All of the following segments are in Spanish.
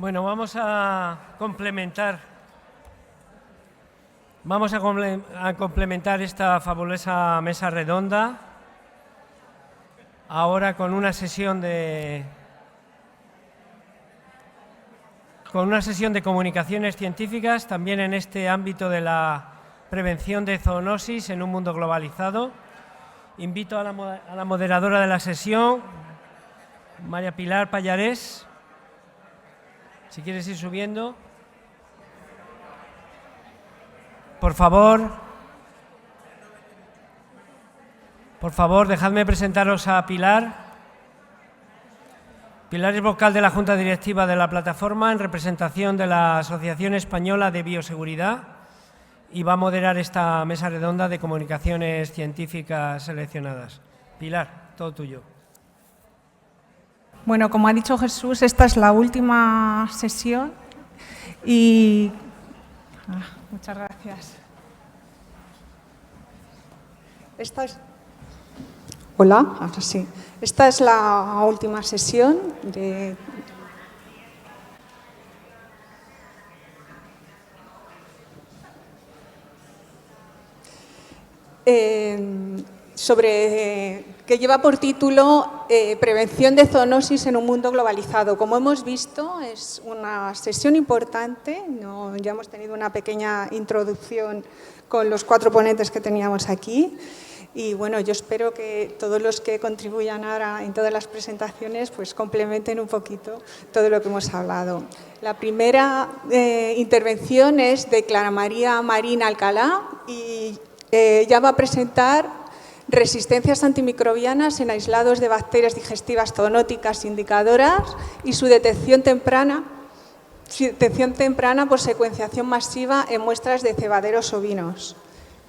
Bueno, vamos a complementar esta fabulosa mesa redonda ahora con una sesión de comunicaciones científicas, también en este ámbito de la prevención de zoonosis en un mundo globalizado. Invito a la moderadora de la sesión, María Pilar Pallarés, si quieres ir subiendo. Por favor, dejadme presentaros a Pilar. Pilar es vocal de la Junta Directiva de la plataforma en representación de la Asociación Española de Bioseguridad y va a moderar esta mesa redonda de comunicaciones científicas seleccionadas. Pilar, todo tuyo. Bueno, como ha dicho Jesús, esta es la última sesión y... muchas gracias. Hola, ahora sí. Esta es la última sesión de... que lleva por título Prevención de zoonosis en un mundo globalizado. Como hemos visto, es una sesión importante. Ya hemos tenido una pequeña introducción con los 4 ponentes que teníamos aquí. Y bueno, yo espero que todos los que contribuyan ahora en todas las presentaciones pues complementen un poquito todo lo que hemos hablado. La primera intervención es de Clara María Marín Alcalá y ella va a presentar resistencias antimicrobianas en aislados de bacterias digestivas zoonóticas indicadoras y su detección temprana por secuenciación masiva en muestras de cebaderos ovinos.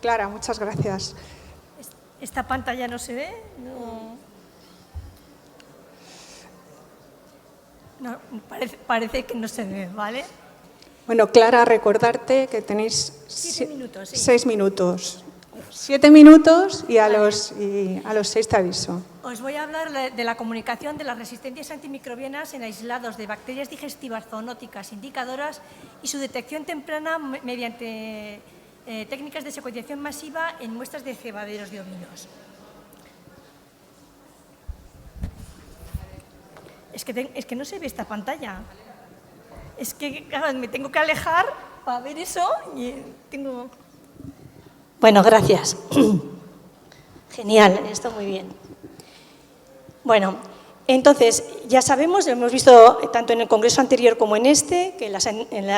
Clara, muchas gracias. ¿Esta pantalla no se ve? No, parece que no se ve, ¿vale? Bueno, Clara, recordarte que tenéis 7 minutos. Sí. 6 minutos. 7 minutos y a los 6 te aviso. Os voy a hablar de la comunicación de las resistencias antimicrobianas en aislados de bacterias digestivas zoonóticas indicadoras y su detección temprana mediante técnicas de secuenciación masiva en muestras de cebaderos de ovinos. Es que no se ve esta pantalla. Es que claro, me tengo que alejar para ver eso y tengo... Bueno, gracias. Genial, está muy bien. Bueno, entonces, ya sabemos, lo hemos visto tanto en el congreso anterior como en este, que las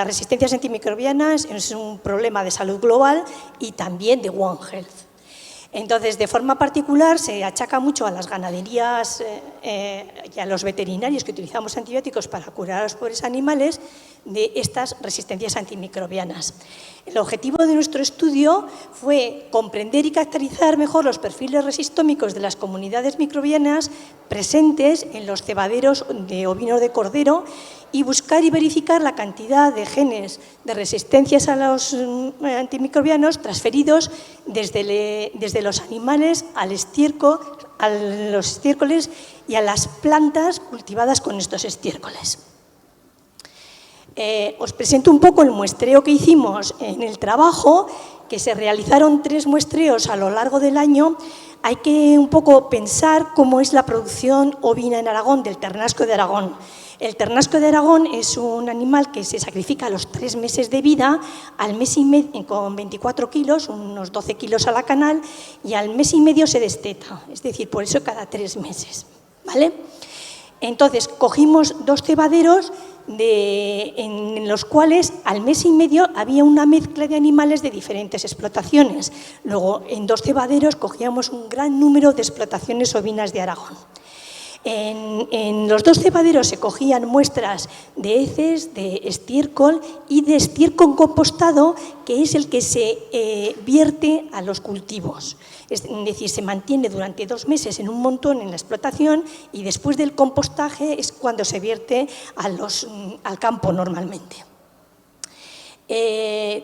resistencias antimicrobianas es un problema de salud global y también de One Health. Entonces, de forma particular, se achaca mucho a las ganaderías y a los veterinarios que utilizamos antibióticos para curar a los pobres animales de estas resistencias antimicrobianas. El objetivo de nuestro estudio fue comprender y caracterizar mejor los perfiles resistómicos de las comunidades microbianas presentes en los cebaderos de ovino de cordero y buscar y verificar la cantidad de genes de resistencias a los antimicrobianos transferidos desde los animales al estiércol, a los estiércoles y a las plantas cultivadas con estos estiércoles. Os presento un poco el muestreo que hicimos en el trabajo, que se realizaron 3 muestreos a lo largo del año. Hay que un poco pensar cómo es la producción ovina en Aragón, del ternasco de Aragón. El ternasco de Aragón es un animal que se sacrifica a los 3 meses de vida, al mes y medio, con 24 kilos, unos 12 kilos a la canal, y al mes y medio se desteta, es decir, por eso cada 3 meses, ¿vale? Entonces, cogimos 2 cebaderos en los cuales al mes y medio había una mezcla de animales de diferentes explotaciones. Luego, en 2 cebaderos cogíamos un gran número de explotaciones ovinas de Aragón. En los 2 cebaderos se cogían muestras de heces, de estiércol y de estiércol compostado, que es el que se vierte a los cultivos. Es decir, se mantiene durante 2 meses en un montón en la explotación y después del compostaje es cuando se vierte al campo normalmente.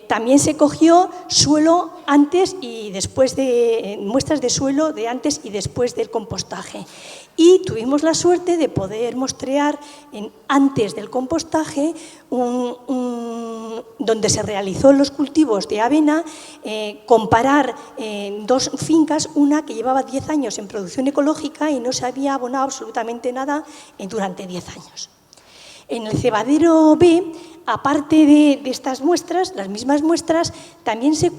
También se cogió suelo antes y después muestras de suelo de antes y después del compostaje. Y tuvimos la suerte de poder muestrear antes del compostaje, donde se realizó los cultivos de avena, comparar dos fincas, una que llevaba 10 años en producción ecológica y no se había abonado absolutamente nada durante 10 años. En el cebadero B, aparte de estas muestras, las mismas muestras, también se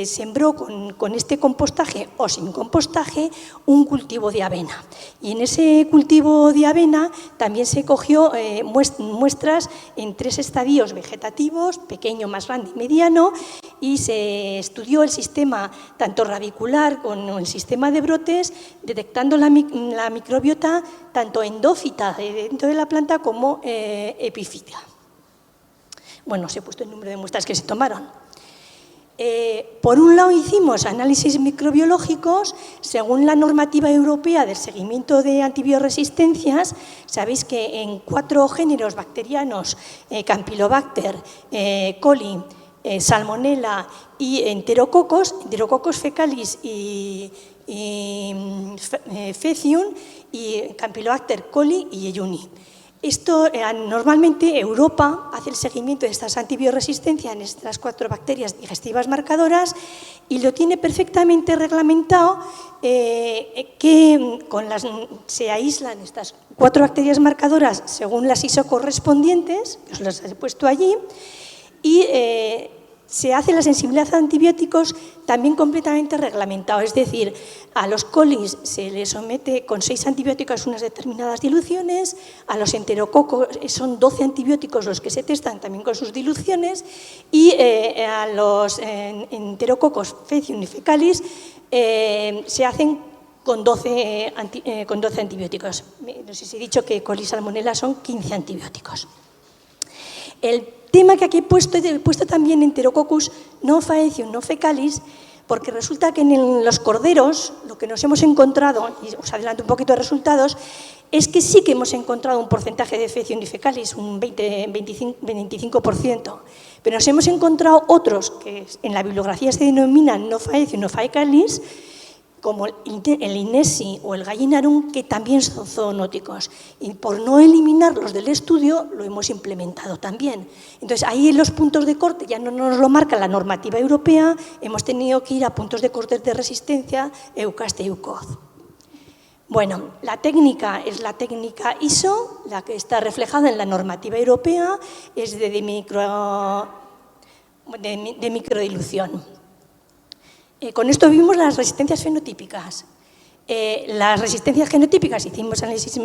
sembró con este compostaje o sin compostaje un cultivo de avena. Y en ese cultivo de avena también se cogió muestras en 3 estadios vegetativos, pequeño, más grande y mediano, y se estudió el sistema tanto radicular como el sistema de brotes, detectando la microbiota tanto endófita dentro de la planta como epífita. Bueno, se ha puesto el número de muestras que se tomaron. Por un lado hicimos análisis microbiológicos según la normativa europea del seguimiento de antibioresistencias. Sabéis que en 4 géneros bacterianos, Campylobacter, coli, Salmonella y Enterococcus fecalis y Faecium, y Campylobacter coli y Yeyuni. Esto, normalmente Europa hace el seguimiento de estas antibioresistencias en estas 4 bacterias digestivas marcadoras y lo tiene perfectamente reglamentado, que se aíslan estas 4 bacterias marcadoras según las ISO correspondientes, que os las he puesto allí, y se hace la sensibilidad a antibióticos también completamente reglamentado, es decir, a los colis se les somete con 6 antibióticos unas determinadas diluciones, a los enterococos son 12 antibióticos los que se testan también con sus diluciones, y a los enterococos faecium y fecalis se hacen con 12 antibióticos. No sé si he dicho que coli y salmonella son 15 antibióticos. El tema que aquí he puesto también Enterococcus no faecium, no fecalis, porque resulta que en los corderos lo que nos hemos encontrado, y os adelanto un poquito de resultados, es que sí que hemos encontrado un porcentaje de faecium y fecalis, un 20-25%, pero nos hemos encontrado otros que en la bibliografía se denominan no faecium, no fecalis, como el Inesi o el Gallinarum, que también son zoonóticos. Y por no eliminarlos del estudio, lo hemos implementado también. Entonces, ahí los puntos de corte ya no nos lo marca la normativa europea, hemos tenido que ir a puntos de corte de resistencia, EUCAST y EUCOD. Bueno, la técnica es la técnica ISO, la que está reflejada en la normativa europea, es de microdilución. Con esto vimos las resistencias fenotípicas. Las resistencias genotípicas, hicimos análisis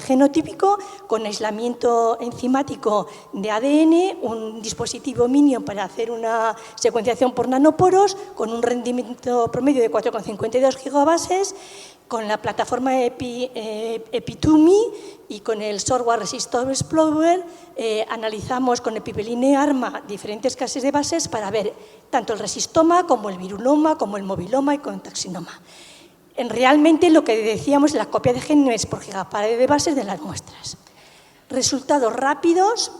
genotípico con aislamiento enzimático de ADN, un dispositivo Minion para hacer una secuenciación por nanoporos, con un rendimiento promedio de 4,52 gigabases, con la plataforma Epitumi y con el software Resistor Explorer analizamos con Epipeline Arma diferentes clases de bases para ver tanto el resistoma como el viruloma, como el moviloma y con taxinoma. Realmente lo que decíamos es la copia de genes por gigapared de bases de las muestras. Resultados rápidos,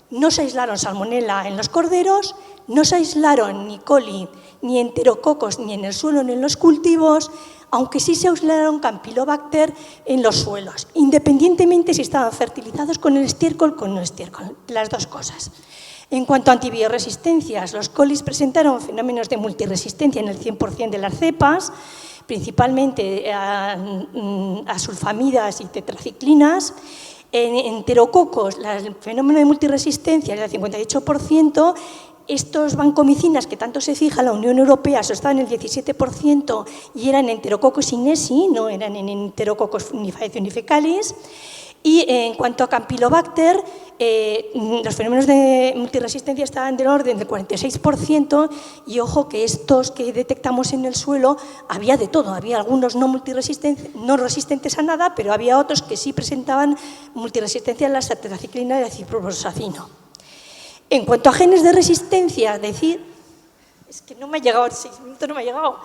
no se aislaron salmonella en los corderos, no se aislaron ni coli, ni enterococos, ni en el suelo ni en los cultivos, aunque sí se aislaron Campylobacter en los suelos, independientemente si estaban fertilizados con el estiércol o con no estiércol, las dos cosas. En cuanto a antibioresistencias, los colis presentaron fenómenos de multiresistencia en el 100% de las cepas, principalmente a sulfamidas y tetraciclinas. En enterococos, el fenómeno de multiresistencia era del 58%. Estos vancomicinas que tanto se fija la Unión Europea, eso estaba en el 17% y eran enterococos inesi, no eran en enterococos ni faecium ni fecalis. Y en cuanto a Campylobacter, los fenómenos de multiresistencia estaban del orden del 46% y ojo que estos que detectamos en el suelo había de todo, había algunos no resistentes a nada, pero había otros que sí presentaban multiresistencia a la tetraciclina y al ciprofloxacino. En cuanto a genes de resistencia, es que no me ha llegado, 6 minutos no me ha llegado.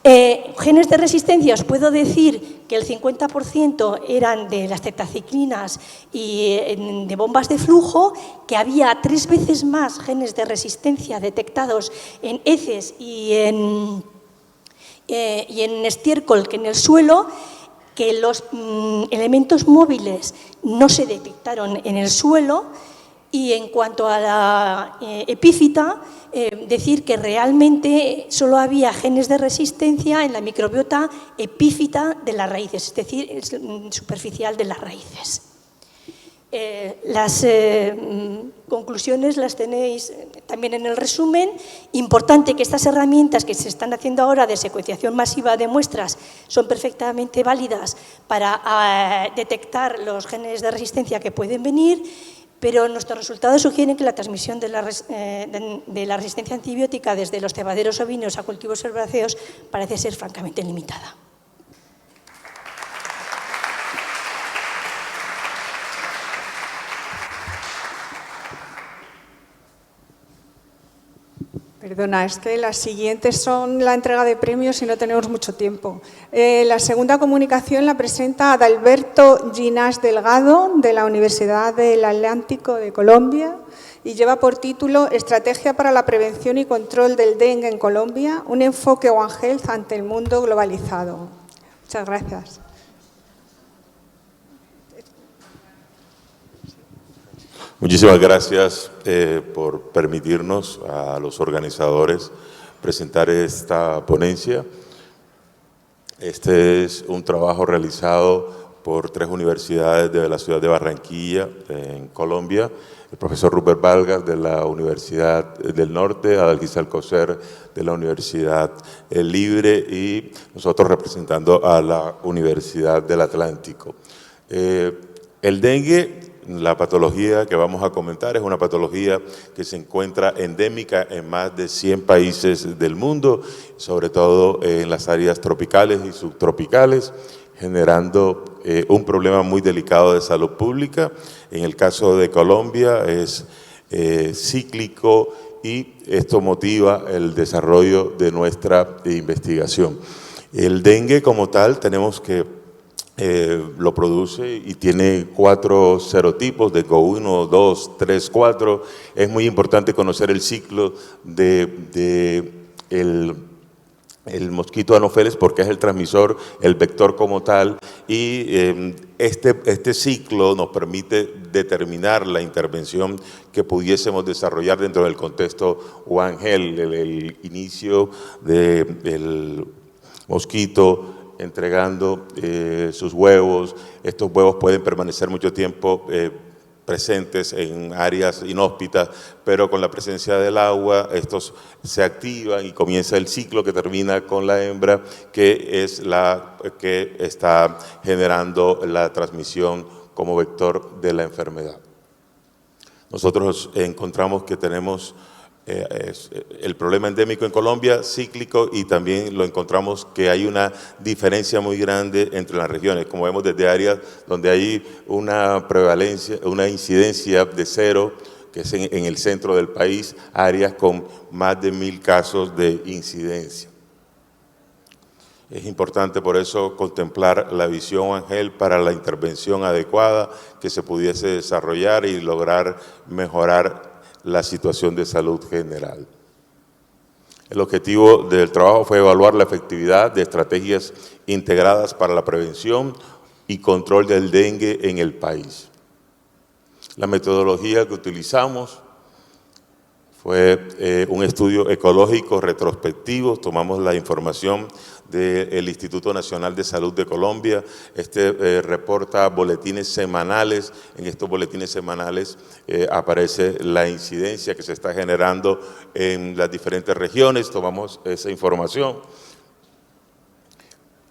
Genes de resistencia, os puedo decir que el 50% eran de las tetraciclinas y de bombas de flujo, que había 3 veces más genes de resistencia detectados en heces y en estiércol que en el suelo, que los elementos móviles no se detectaron en el suelo. Y en cuanto a la epífita, decir que realmente solo había genes de resistencia en la microbiota epífita de las raíces, es decir, superficial de las raíces. Las conclusiones las tenéis también en el resumen. Importante que estas herramientas que se están haciendo ahora de secuenciación masiva de muestras son perfectamente válidas para detectar los genes de resistencia que pueden venir, pero nuestros resultados sugieren que la transmisión de la resistencia antibiótica desde los cebaderos ovinos a cultivos herbáceos parece ser francamente limitada. Perdona, es que las siguientes son la entrega de premios y no tenemos mucho tiempo. La segunda comunicación la presenta Adalberto Ginás Delgado, de la Universidad del Atlántico de Colombia, y lleva por título Estrategia para la prevención y control del dengue en Colombia, un enfoque One Health ante el mundo globalizado. Muchas gracias. Muchísimas gracias por permitirnos a los organizadores presentar esta ponencia. Este es un trabajo realizado por 3 universidades de la ciudad de Barranquilla, en Colombia. El profesor Rupert Vargas de la Universidad del Norte, Adalgisa Alcocer de la Universidad Libre y nosotros representando a la Universidad del Atlántico. El dengue, la patología que vamos a comentar, es una patología que se encuentra endémica en más de 100 países del mundo, sobre todo en las áreas tropicales y subtropicales, generando un problema muy delicado de salud pública. En el caso de Colombia es cíclico y esto motiva el desarrollo de nuestra investigación. El dengue como tal tenemos que lo produce y tiene 4 serotipos, de DENGO1, 2, 3, 4. Es muy importante conocer el ciclo de el mosquito Anopheles porque es el transmisor, el vector como tal, y este ciclo nos permite determinar la intervención que pudiésemos desarrollar dentro del contexto One Health, el inicio del mosquito entregando sus huevos. Estos huevos pueden permanecer mucho tiempo presentes en áreas inhóspitas, pero con la presencia del agua estos se activan y comienza el ciclo que termina con la hembra, que es la que está generando la transmisión como vector de la enfermedad. Nosotros encontramos que tenemos el problema endémico en Colombia, cíclico, y también lo encontramos que hay una diferencia muy grande entre las regiones, como vemos desde áreas donde hay una prevalencia, una incidencia de 0, que es en el centro del país, áreas con más de 1000 casos de incidencia. Es importante por eso contemplar la visión One Health para la intervención adecuada que se pudiese desarrollar y lograr mejorar la situación de salud general. El objetivo del trabajo fue evaluar la efectividad de estrategias integradas para la prevención y control del dengue en el país. La metodología que utilizamos fue un estudio ecológico retrospectivo. Tomamos la información del Instituto Nacional de Salud de Colombia. Reporta boletines semanales. En estos boletines semanales aparece la incidencia que se está generando en las diferentes regiones. Tomamos esa información.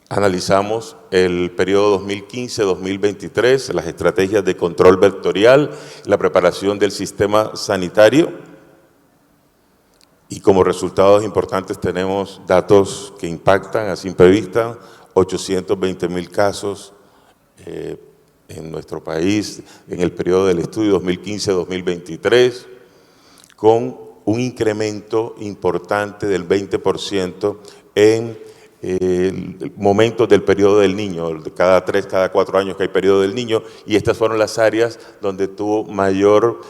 Analizamos el periodo 2015-2023, las estrategias de control vectorial, la preparación del sistema sanitario. Y como resultados importantes tenemos datos que impactan a simple vista, 820.000 casos en nuestro país en el periodo del estudio 2015-2023, con un incremento importante del 20% en momentos del periodo del niño, cada 3, cada 4 años que hay periodo del niño, y estas fueron las áreas donde tuvo mayor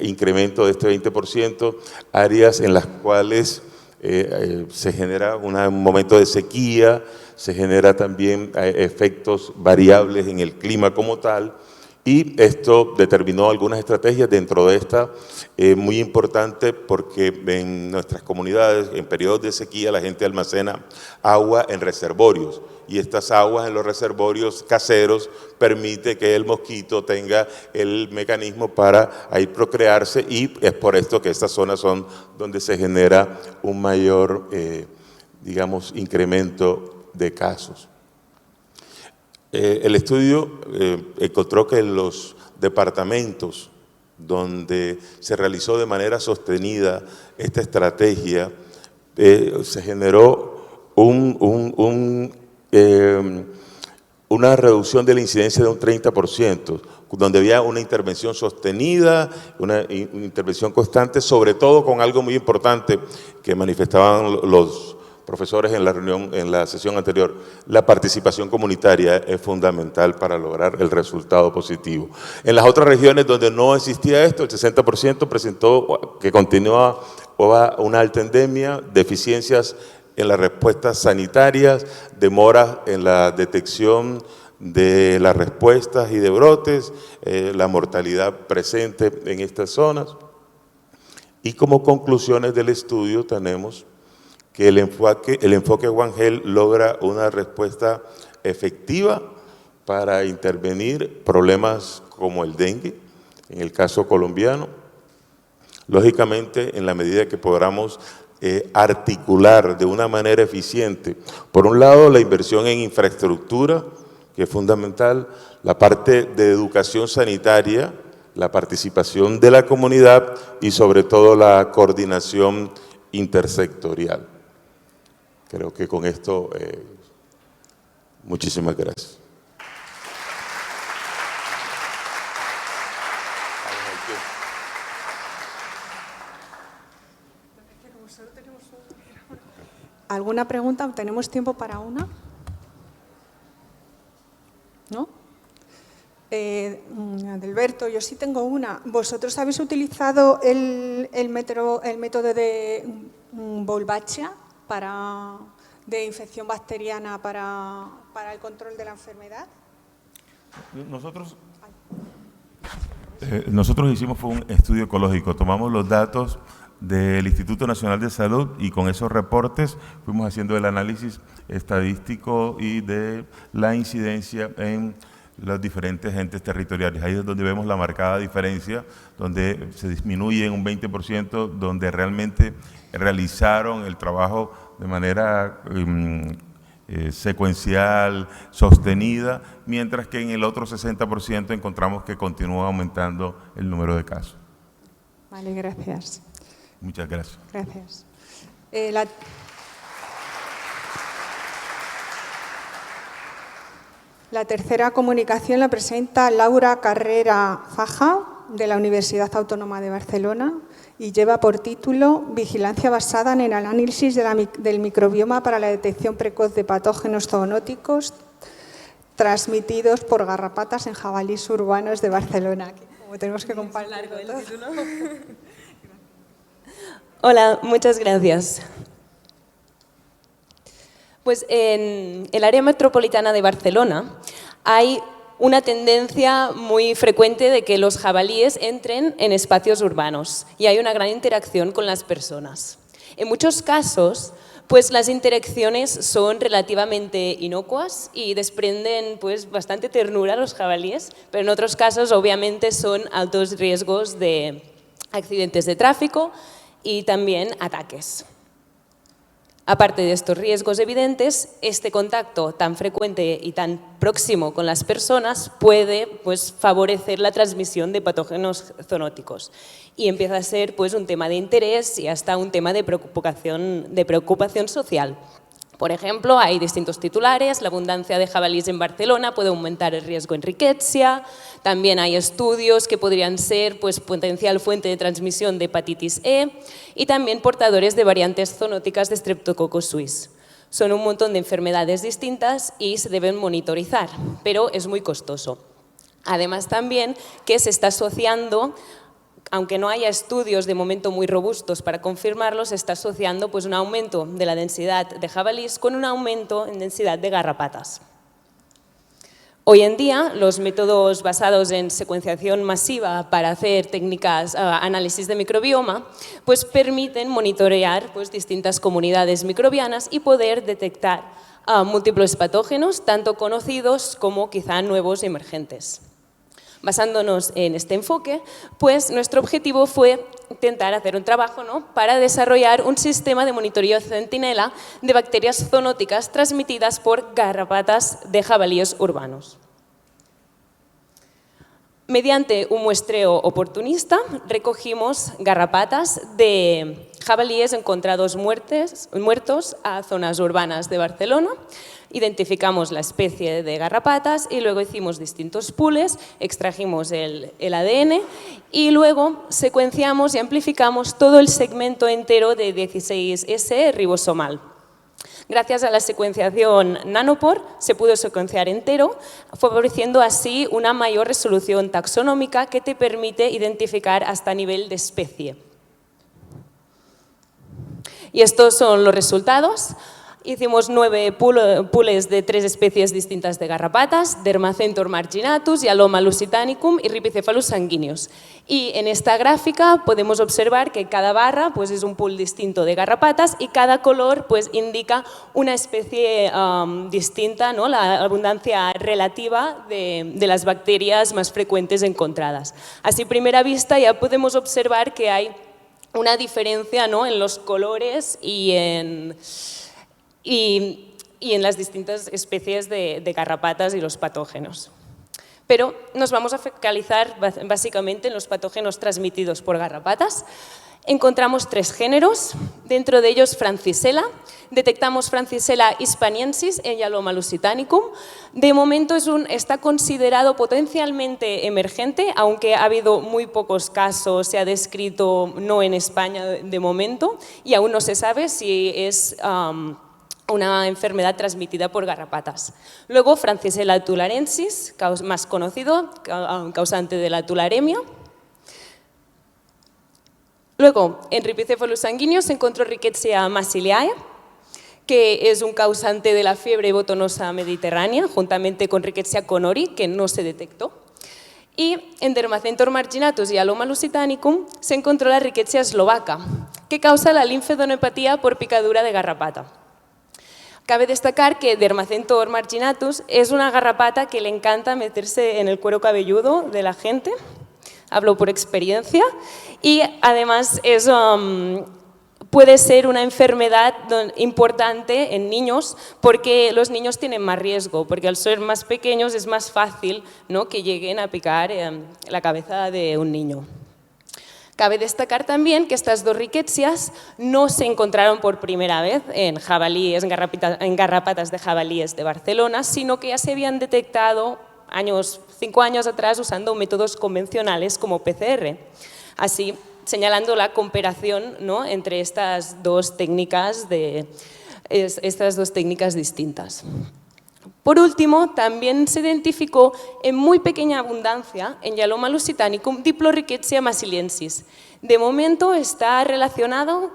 incremento de este 20%, áreas en las cuales se genera un momento de sequía, se genera también efectos variables en el clima como tal, y esto determinó algunas estrategias dentro de esta, muy importante porque en nuestras comunidades, en periodos de sequía, la gente almacena agua en reservorios, y estas aguas en los reservorios caseros permite que el mosquito tenga el mecanismo para ahí procrearse, y es por esto que estas zonas son donde se genera un mayor, digamos, incremento de casos. El estudio encontró que en los departamentos donde se realizó de manera sostenida esta estrategia, se generó una reducción de la incidencia de un 30%, donde había una intervención sostenida, una intervención constante, sobre todo con algo muy importante que manifestaban los profesores en la reunión, en la sesión anterior: la participación comunitaria es fundamental para lograr el resultado positivo. En las otras regiones donde no existía esto, el 60% presentó que continuaba una alta endemia, deficiencias en las respuestas sanitarias, demoras en la detección de las respuestas y de brotes, la mortalidad presente en estas zonas. Y como conclusiones del estudio tenemos que el enfoque One Health logra una respuesta efectiva para intervenir problemas como el dengue, en el caso colombiano. Lógicamente, en la medida que podamos articular de una manera eficiente, por un lado, la inversión en infraestructura, que es fundamental, la parte de educación sanitaria, la participación de la comunidad y sobre todo la coordinación intersectorial. Creo que con esto, muchísimas gracias. ¿Alguna pregunta? ¿Tenemos tiempo para una? ¿No? Adelberto, yo sí tengo una. ¿Vosotros habéis utilizado el método de Bolbachia de infección bacteriana para el control de la enfermedad? Nosotros hicimos un estudio ecológico, tomamos los datos del Instituto Nacional de Salud y con esos reportes fuimos haciendo el análisis estadístico y de la incidencia en los diferentes entes territoriales. Ahí es donde vemos la marcada diferencia, donde se disminuye en un 20%, donde realmente realizaron el trabajo de manera secuencial, sostenida, mientras que en el otro 60% encontramos que continúa aumentando el número de casos. Vale, gracias. Muchas gracias. Gracias. La tercera comunicación la presenta Laura Carrera Faja, de la Universidad Autónoma de Barcelona, y lleva por título Vigilancia basada en el análisis del microbioma para la detección precoz de patógenos zoonóticos transmitidos por garrapatas en jabalíes urbanos de Barcelona. Como tenemos que compartir el título. Hola, muchas gracias. Pues en el área metropolitana de Barcelona hay una tendencia muy frecuente de que los jabalíes entren en espacios urbanos y hay una gran interacción con las personas. En muchos casos, pues las interacciones son relativamente inocuas y desprenden pues bastante ternura a los jabalíes, pero en otros casos obviamente son altos riesgos de accidentes de tráfico y también ataques. Aparte de estos riesgos evidentes, este contacto tan frecuente y tan próximo con las personas puede pues, favorecer la transmisión de patógenos zoonóticos y empieza a ser pues, un tema de interés y hasta un tema de preocupación social. Por ejemplo, hay distintos titulares: la abundancia de jabalíes en Barcelona puede aumentar el riesgo en riqueza. También hay estudios que podrían ser pues, potencial fuente de transmisión de hepatitis E y también portadores de variantes zoonóticas de Streptococcus suis. Son un montón de enfermedades distintas y se deben monitorizar, pero es muy costoso. Además también que se está asociando, aunque no haya estudios de momento muy robustos para confirmarlo, se está asociando pues, un aumento de la densidad de jabalíes con un aumento en densidad de garrapatas. Hoy en día, los métodos basados en secuenciación masiva para hacer técnicas, análisis de microbioma, pues permiten monitorear pues, distintas comunidades microbianas y poder detectar múltiples patógenos, tanto conocidos como quizá nuevos y emergentes. Basándonos en este enfoque, pues nuestro objetivo fue intentar hacer un trabajo para desarrollar un sistema de monitoreo centinela de bacterias zoonóticas transmitidas por garrapatas de jabalíes urbanos. Mediante un muestreo oportunista, recogimos garrapatas de jabalíes encontrados muertos a zonas urbanas de Barcelona. Identificamos la especie de garrapatas y luego hicimos distintos pools, extrajimos el ADN y luego secuenciamos y amplificamos todo el segmento entero de 16S ribosomal. Gracias a la secuenciación nanopore se pudo secuenciar entero, favoreciendo así una mayor resolución taxonómica que te permite identificar hasta nivel de especie. Y estos son los resultados. Hicimos 9 pools de 3 especies distintas de garrapatas, Dermacentor marginatus, Yaloma lusitanicum y Rhipicephalus sanguineus. Y en esta gráfica podemos observar que cada barra pues, es un pool distinto de garrapatas y cada color pues, indica una especie distinta, ¿no? La abundancia relativa de las bacterias más frecuentes encontradas. Así, a primera vista, ya podemos observar que hay una diferencia, ¿no? En los colores y en las distintas especies de garrapatas y los patógenos. Pero nos vamos a focalizar básicamente en los patógenos transmitidos por garrapatas. Encontramos 3 géneros, dentro de ellos Francisella. Detectamos Francisella hispaniensis en Yaloma lusitanicum. De momento está considerado potencialmente emergente, aunque ha habido muy pocos casos, se ha descrito no en España de momento, y aún no se sabe si es una enfermedad transmitida por garrapatas. Luego, Francisella tularensis, más conocido, causante de la tularemia. Luego, en Rhipicephalus sanguineus se encontró Rickettsia massiliae, que es un causante de la fiebre botonosa mediterránea, juntamente con Rickettsia conori, que no se detectó. Y en Dermacentor marginatus y Yaloma lusitanicum se encontró la Rickettsia eslovaca, que causa la linfadenopatia por picadura de garrapata. Cabe destacar que Dermacentor marginatus es una garrapata que le encanta meterse en el cuero cabelludo de la gente, hablo por experiencia, y además puede ser una enfermedad importante en niños porque los niños tienen más riesgo, porque al ser más pequeños es más fácil, ¿no? Que lleguen a picar la cabeza de un niño. Cabe destacar también que estas 2 riquetzias no se encontraron por primera vez en garrapatas de jabalíes de Barcelona, sino que ya se habían detectado 5 años atrás usando métodos convencionales como PCR. Así, señalando la comparación, ¿no? Entre estas dos técnicas distintas. Por último, también se identificó en muy pequeña abundancia en Yaloma lusitanicum Diplorickettsia massiliensis. De momento está relacionado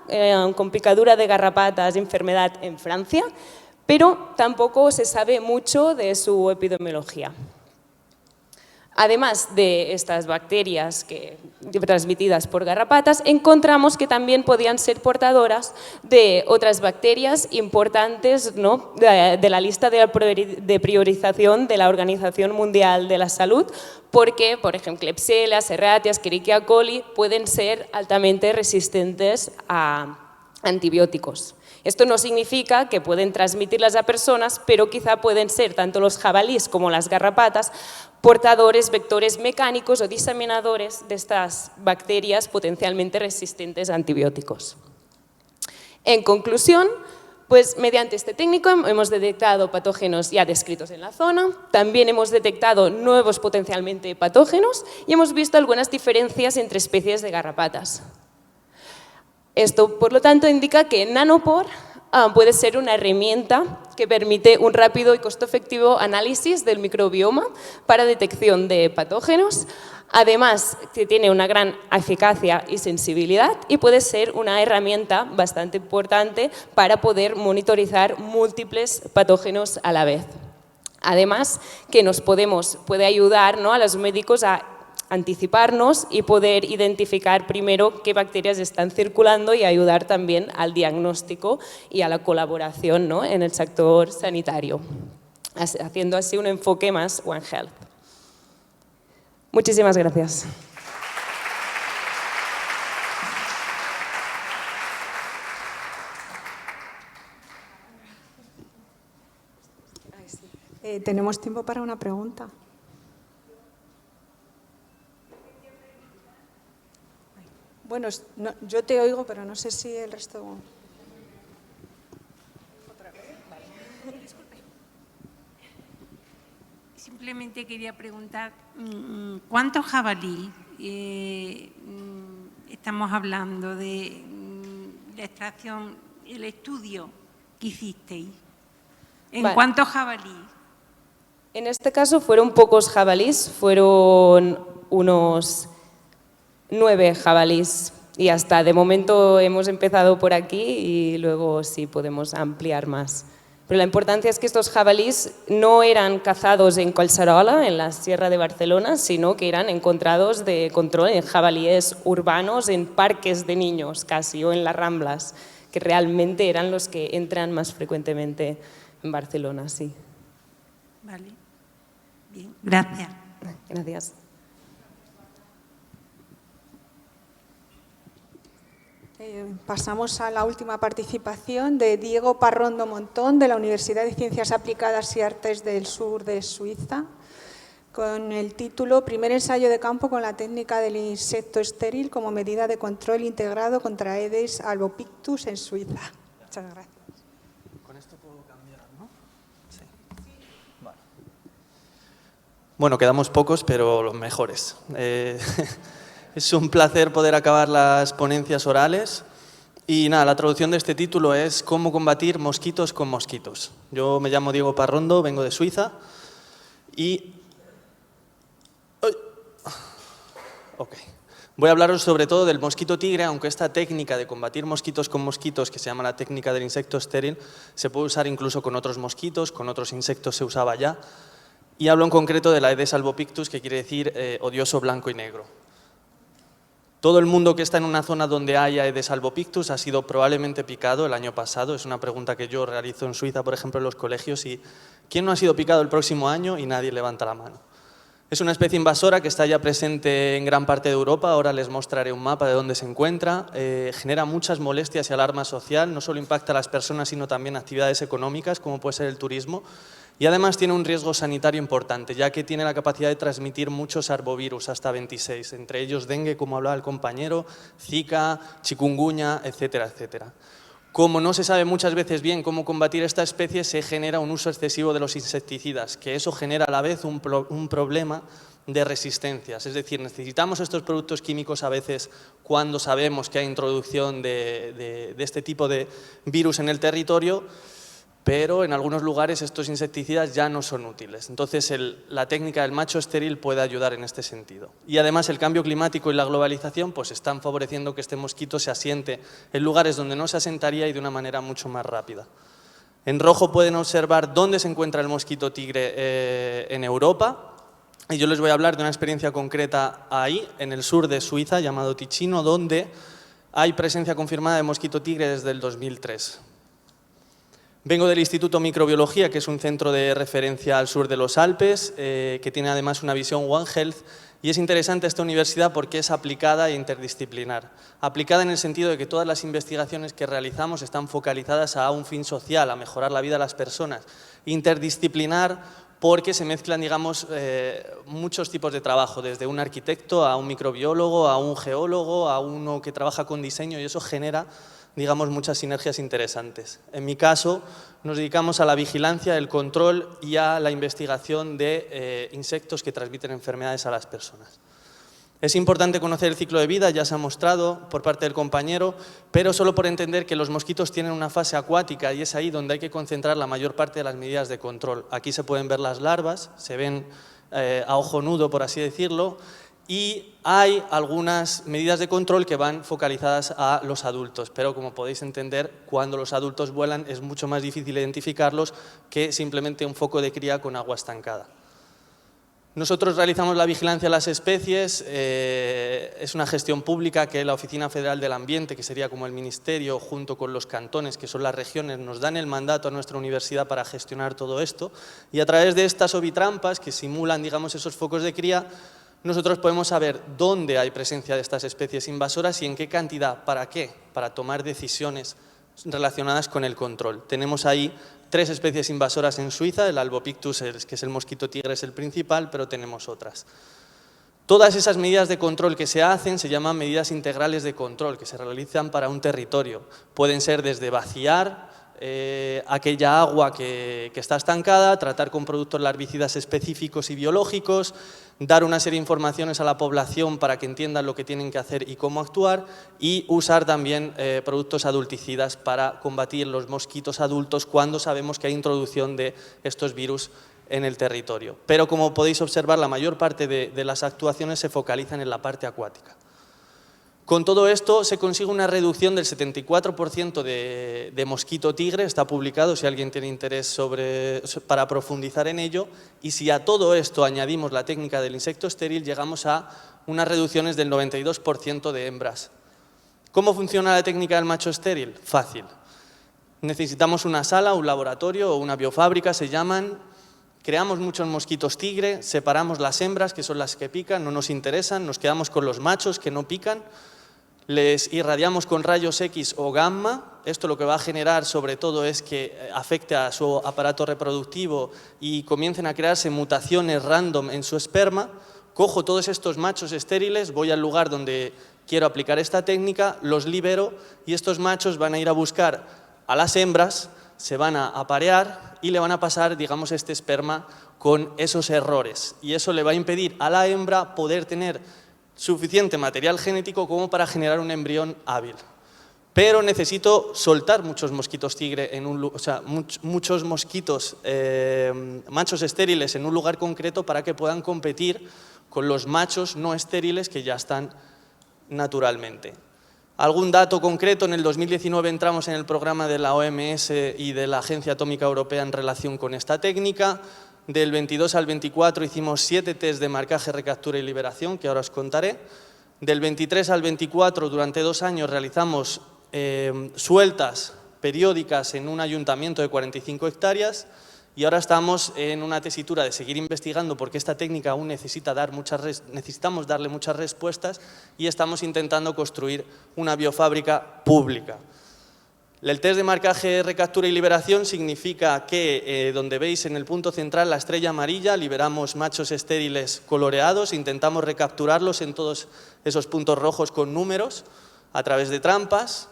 con picadura de garrapatas, enfermedad en Francia, pero tampoco se sabe mucho de su epidemiología. Además de estas bacterias transmitidas por garrapatas, encontramos que también podían ser portadoras de otras bacterias importantes, ¿no? de la lista de priorización de la Organización Mundial de la Salud, porque, por ejemplo, Klebsiella, Serratia, Escherichia coli pueden ser altamente resistentes a antibióticos. Esto no significa que pueden transmitirlas a personas, pero quizá pueden ser tanto los jabalíes como las garrapatas portadores, vectores mecánicos o diseminadores de estas bacterias potencialmente resistentes a antibióticos. En conclusión, pues mediante este técnico hemos detectado patógenos ya descritos en la zona, también hemos detectado nuevos potencialmente patógenos y hemos visto algunas diferencias entre especies de garrapatas. Esto, por lo tanto, indica que Nanopore puede ser una herramienta que permite un rápido y costo-efectivo análisis del microbioma para detección de patógenos. Además, que tiene una gran eficacia y sensibilidad y puede ser una herramienta bastante importante para poder monitorizar múltiples patógenos a la vez. Además, que puede ayudar, ¿no?, a los médicos a anticiparnos y poder identificar primero qué bacterias están circulando y ayudar también al diagnóstico y a la colaboración, ¿no?, en el sector sanitario, haciendo así un enfoque más One Health. Muchísimas gracias. Tenemos tiempo para una pregunta. Bueno, yo te oigo, pero no sé si el resto... Simplemente quería preguntar, ¿cuántos jabalí estamos hablando de la extracción, el estudio que hicisteis? ¿En cuántos jabalí? En este caso fueron pocos jabalís, fueron unos 9 jabalís y hasta de momento hemos empezado por aquí y luego sí podemos ampliar más. Pero la importancia es que estos jabalís no eran cazados en Collserola, en la Sierra de Barcelona, sino que eran encontrados de control en jabalíes urbanos, en parques de niños casi, o en las Ramblas, que realmente eran los que entran más frecuentemente en Barcelona, sí. Vale. Bien, gracias. Gracias. Pasamos a la última participación de Diego Parrondo Montón, de la Universidad de Ciencias Aplicadas y Artes del Sur de Suiza, con el título Primer ensayo de campo con la técnica del insecto estéril como medida de control integrado contra Aedes albopictus en Suiza. Muchas gracias. Con esto puedo cambiar, ¿no? Sí. Vale. Bueno, quedamos pocos, pero los mejores. Es un placer poder acabar las ponencias orales. Y nada, la traducción de este título es ¿Cómo combatir mosquitos con mosquitos? Yo me llamo Diego Parrondo, vengo de Suiza y... Voy a hablaros sobre todo del mosquito tigre, aunque esta técnica de combatir mosquitos con mosquitos, que se llama la técnica del insecto estéril, se puede usar incluso con otros mosquitos, con otros insectos se usaba ya. Y hablo en concreto de la Aedes albopictus, que quiere decir odioso blanco y negro. Todo el mundo que está en una zona donde haya Aedes albopictus ha sido probablemente picado el año pasado. Es una pregunta que yo realizo en Suiza, por ejemplo, en los colegios. Y ¿quién no ha sido picado el próximo año? Y nadie levanta la mano. Es una especie invasora que está ya presente en gran parte de Europa. Ahora les mostraré un mapa de dónde se encuentra. Genera muchas molestias y alarma social. No solo impacta a las personas, sino también actividades económicas, como puede ser el turismo. Y además tiene un riesgo sanitario importante, ya que tiene la capacidad de transmitir muchos arbovirus, hasta 26, entre ellos dengue, como hablaba el compañero, zika, chikungunya, etcétera, etcétera. Como no se sabe muchas veces bien cómo combatir esta especie, se genera un uso excesivo de los insecticidas, que eso genera a la vez un problema de resistencias. Es decir, necesitamos estos productos químicos a veces cuando sabemos que hay introducción de este tipo de virus en el territorio, pero en algunos lugares estos insecticidas ya no son útiles. Entonces la técnica del macho estéril puede ayudar en este sentido. Y además el cambio climático y la globalización pues están favoreciendo que este mosquito se asiente en lugares donde no se asentaría y de una manera mucho más rápida. En rojo pueden observar dónde se encuentra el mosquito tigre en Europa. Y yo les voy a hablar de una experiencia concreta ahí, en el sur de Suiza, llamado Ticino, donde hay presencia confirmada de mosquito tigre desde el 2003. Vengo del Instituto Microbiología, que es un centro de referencia al sur de los Alpes, que tiene además una visión One Health, y es interesante esta universidad porque es aplicada e interdisciplinar. Aplicada en el sentido de que todas las investigaciones que realizamos están focalizadas a un fin social, a mejorar la vida de las personas. Interdisciplinar porque se mezclan, digamos, muchos tipos de trabajo, desde un arquitecto a un microbiólogo, a un geólogo, a uno que trabaja con diseño, y eso genera, digamos, muchas sinergias interesantes. En mi caso, nos dedicamos a la vigilancia, el control y a la investigación de insectos que transmiten enfermedades a las personas. Es importante conocer el ciclo de vida, ya se ha mostrado por parte del compañero, pero solo por entender que los mosquitos tienen una fase acuática y es ahí donde hay que concentrar la mayor parte de las medidas de control. Aquí se pueden ver las larvas, se ven a ojo nudo, por así decirlo, y hay algunas medidas de control que van focalizadas a los adultos, pero como podéis entender, cuando los adultos vuelan es mucho más difícil identificarlos que simplemente un foco de cría con agua estancada. Nosotros realizamos la vigilancia de las especies, es una gestión pública que la Oficina Federal del Ambiente, que sería como el Ministerio, junto con los cantones, que son las regiones, nos dan el mandato a nuestra universidad para gestionar todo esto, y a través de estas ovitrampas, que simulan, digamos, esos focos de cría, nosotros podemos saber dónde hay presencia de estas especies invasoras y en qué cantidad, ¿para qué? Para tomar decisiones relacionadas con el control. Tenemos ahí 3 especies invasoras en Suiza, el Albopictus, que es el mosquito tigre, es el principal, pero tenemos otras. Todas esas medidas de control que se hacen se llaman medidas integrales de control, que se realizan para un territorio. Pueden ser desde vaciar aquella agua que está estancada, tratar con productos larvicidas específicos y biológicos, dar una serie de informaciones a la población para que entiendan lo que tienen que hacer y cómo actuar, y usar también productos adulticidas para combatir los mosquitos adultos cuando sabemos que hay introducción de estos virus en el territorio. Pero como podéis observar, la mayor parte de las actuaciones se focalizan en la parte acuática. Con todo esto se consigue una reducción del 74% de mosquito tigre, está publicado si alguien tiene interés para profundizar en ello, y si a todo esto añadimos la técnica del insecto estéril, llegamos a unas reducciones del 92% de hembras. ¿Cómo funciona la técnica del macho estéril? Fácil. Necesitamos una sala, un laboratorio o una biofábrica, se llaman. Creamos muchos mosquitos tigre, separamos las hembras, que son las que pican, no nos interesan, nos quedamos con los machos que no pican. Les irradiamos con rayos X o gamma. Esto lo que va a generar sobre todo es que afecte a su aparato reproductivo y comiencen a crearse mutaciones random en su esperma. Cojo todos estos machos estériles, voy al lugar donde quiero aplicar esta técnica, los libero y estos machos van a ir a buscar a las hembras, se van a aparear y le van a pasar, digamos, este esperma con esos errores. Y eso le va a impedir a la hembra poder tener suficiente material genético como para generar un embrión hábil. Pero necesito soltar muchos mosquitos tigre, muchos mosquitos machos estériles en un lugar concreto para que puedan competir con los machos no estériles que ya están naturalmente. Algún dato concreto: en el 2019 entramos en el programa de la OMS y de la Agencia Atómica Europea en relación con esta técnica. Del 22 al 24 hicimos 7 test de marcaje, recaptura y liberación, que ahora os contaré. Del 23 al 24, durante 2 años, realizamos sueltas periódicas en un ayuntamiento de 45 hectáreas y ahora estamos en una tesitura de seguir investigando porque esta técnica aún necesitamos darle muchas respuestas y estamos intentando construir una biofábrica pública. El test de marcaje, recaptura y liberación significa que donde veis en el punto central la estrella amarilla, liberamos machos estériles coloreados, intentamos recapturarlos en todos esos puntos rojos con números a través de trampas,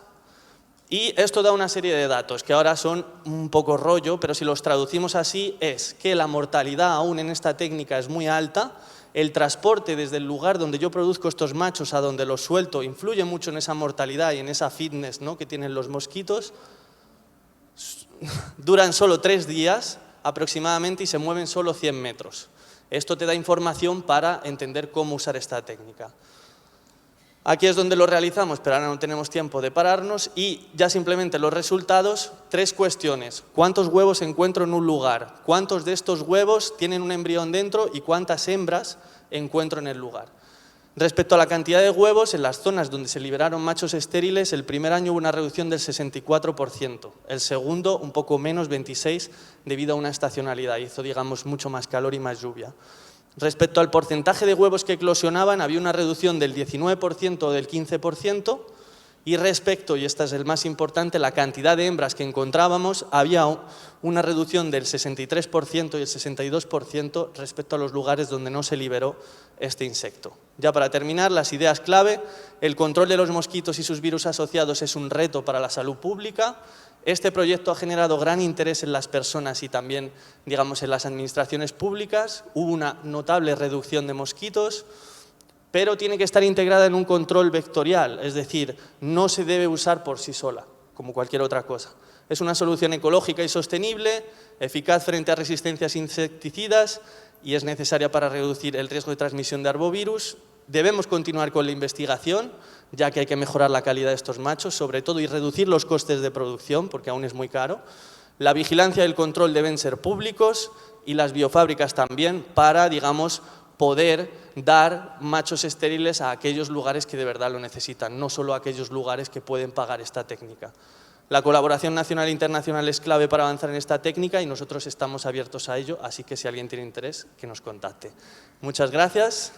y esto da una serie de datos que ahora son un poco rollo, pero si los traducimos así es que la mortalidad aún en esta técnica es muy alta. El transporte desde el lugar donde yo produzco estos machos a donde los suelto influye mucho en esa mortalidad y en esa fitness, ¿no?, que tienen los mosquitos. Duran solo 3 días aproximadamente y se mueven solo 100 metros. Esto te da información para entender cómo usar esta técnica. Aquí es donde lo realizamos, pero ahora no tenemos tiempo de pararnos, y ya simplemente los resultados: 3 cuestiones. ¿Cuántos huevos encuentro en un lugar? ¿Cuántos de estos huevos tienen un embrión dentro? ¿Y cuántas hembras encuentro en el lugar? Respecto a la cantidad de huevos, en las zonas donde se liberaron machos estériles, el primer año hubo una reducción del 64%, el segundo un poco menos, 26%, debido a una estacionalidad. Hizo, digamos, mucho más calor y más lluvia. Respecto al porcentaje de huevos que eclosionaban, había una reducción del 19% o del 15%, y respecto, y este es el más importante, la cantidad de hembras que encontrábamos, había una reducción del 63% y el 62% respecto a los lugares donde no se liberó este insecto. Ya para terminar, las ideas clave: el control de los mosquitos y sus virus asociados es un reto para la salud pública. Este proyecto ha generado gran interés en las personas y también, digamos, en las administraciones públicas. Hubo una notable reducción de mosquitos. pero tiene que estar integrada en un control vectorial, es decir, no se debe usar por sí sola, como cualquier otra cosa. Es una solución ecológica y sostenible, eficaz frente a resistencias insecticidas y es necesaria para reducir el riesgo de transmisión de arbovirus. Debemos continuar con la investigación, ya que hay que mejorar la calidad de estos machos, sobre todo, y reducir los costes de producción, porque aún es muy caro. La vigilancia y el control deben ser públicos y las biofábricas también, para, digamos, poder dar machos estériles a aquellos lugares que de verdad lo necesitan, no solo a aquellos lugares que pueden pagar esta técnica. La colaboración nacional e internacional es clave para avanzar en esta técnica y nosotros estamos abiertos a ello, así que si alguien tiene interés, que nos contacte. Muchas gracias.